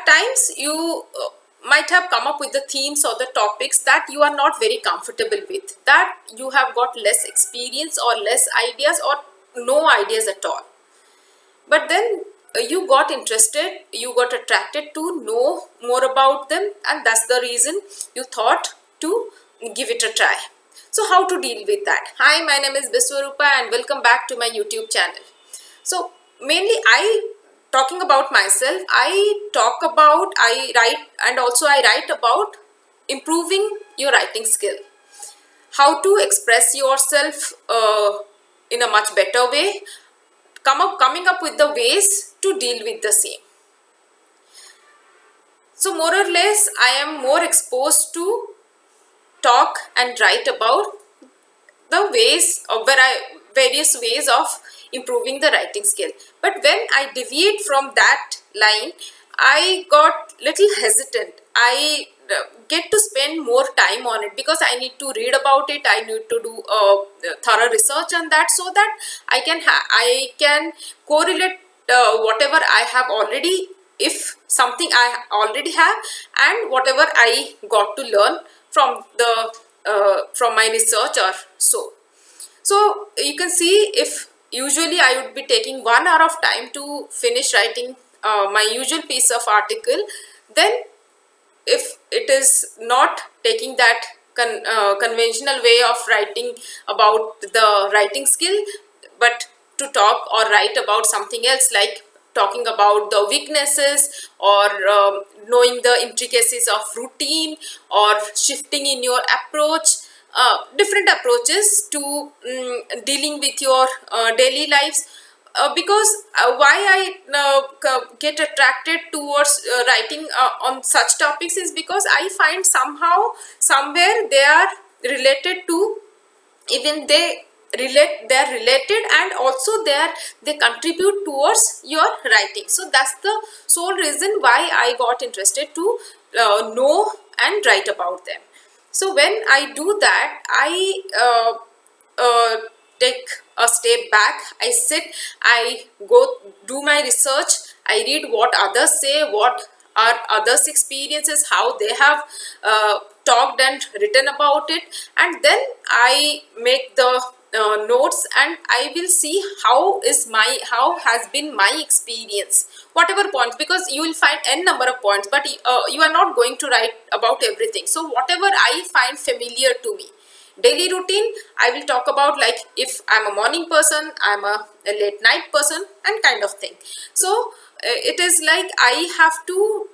times you might have come up with the themes or the topics that you are not very comfortable with, that you have got less experience or less ideas or no ideas at all. But then you got interested, you got attracted to know more about them, and that's the reason you thought to give it a try. So how to deal with that? Hi, my name is Biswarupa and welcome back to my YouTube channel. So mainly talking about myself, I write, and also I write about improving your writing skill, how to express yourself in a much better way, coming up with the ways to deal with the same. So more or less I am more exposed to talk and write about the ways of various ways of improving the writing skill. But when I deviate from that line, I got little hesitant. I get to spend more time on it because I need to read about it. I need to do thorough research on that, so that I can correlate whatever I have already, if something I already have, and whatever I got to learn from the from my research or so. So you can see, if usually I would be taking 1 hour of time to finish writing my usual piece of article, then if it is not taking that conventional way of writing about the writing skill, but to talk or write about something else, like talking about the weaknesses or knowing the intricacies of routine or shifting in your approach, different approaches to dealing with your daily lives. Because why I get attracted towards writing on such topics is because I find somehow, somewhere they are related to, even they're related, and also they contribute towards your writing. So that's the sole reason why I got interested to know and write about them. So when I do that, I take a step back, I sit, I go do my research, I read what others say, what are others experiences, how they have talked and written about it, and then I make the notes, and I will see how has been my experience, whatever points, because you will find n number of points, but you are not going to write about everything. So whatever I find familiar to me, daily routine, I will talk about, like if I'm a morning person, I'm a late night person, and kind of thing. So it is like I have to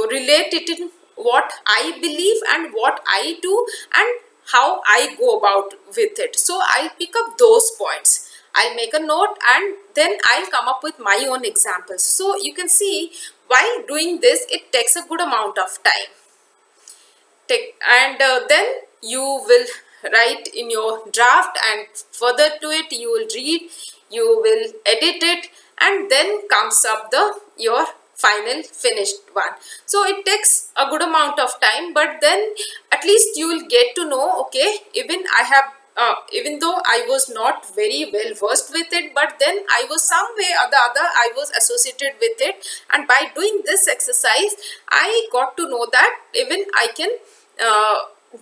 relate it in what I believe and what I do and how I go about with it. So I'll pick up those points, I'll make a note, and then I'll come up with my own examples. So you can see, while doing this, it takes a good amount of time. And then you will write in your draft, and further to it you will read, you will edit it, and then comes up your final finished one. So it takes a good amount of time, but then at least you will get to know, okay, even though I was not very well versed with it, but then I was some way or the other, I was associated with it, and by doing this exercise I got to know that even I can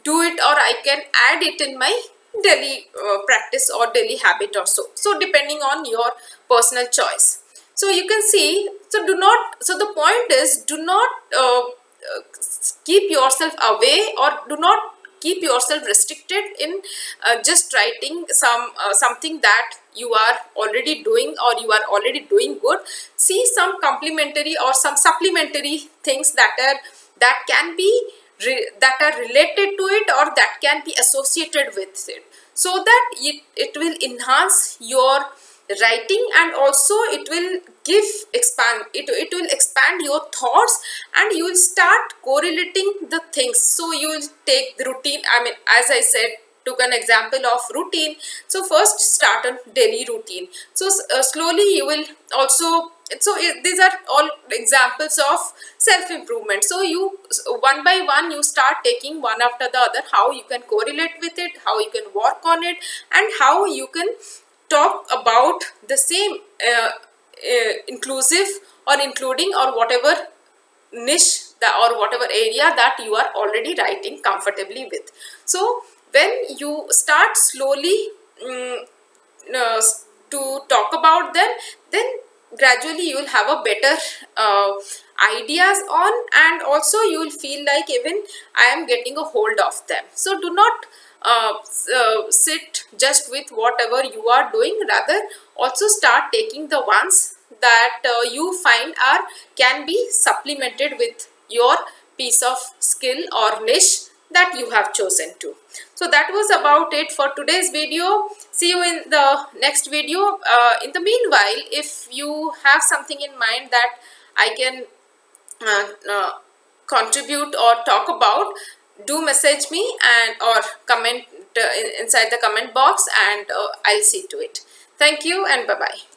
do it, or I can add it in my daily practice or daily habit or so. So depending on your personal choice. So you can see, so the point is, do not keep yourself away, or do not keep yourself restricted in just writing something that you are already doing or you are already doing good. See some complementary or some supplementary things that can be that are related to it, or that can be associated with it, so that it will enhance your writing, and also it will it will expand your thoughts, and you will start correlating the things. So you will take the routine, I mean, as I said, took an example of routine. So first start a daily routine. So slowly you will also, these are all examples of self improvement. So you, one by one, you start taking one after the other, how you can correlate with it, how you can work on it, and how you can talk about the same inclusive or including or whatever niche or whatever area that you are already writing comfortably with. So when you start slowly uh, to talk about them, then gradually you will have a better ideas on, and also you will feel like even I am getting a hold of them. So do not sit just with whatever you are doing, rather also start taking the ones that you find are can be supplemented with your piece of skill or niche that you have chosen to. So that was about it for today's video. See you in the next video. In the meanwhile, if you have something in mind that I can contribute or talk about, do message me and or comment inside the comment box, and I'll see to it. Thank you and bye bye.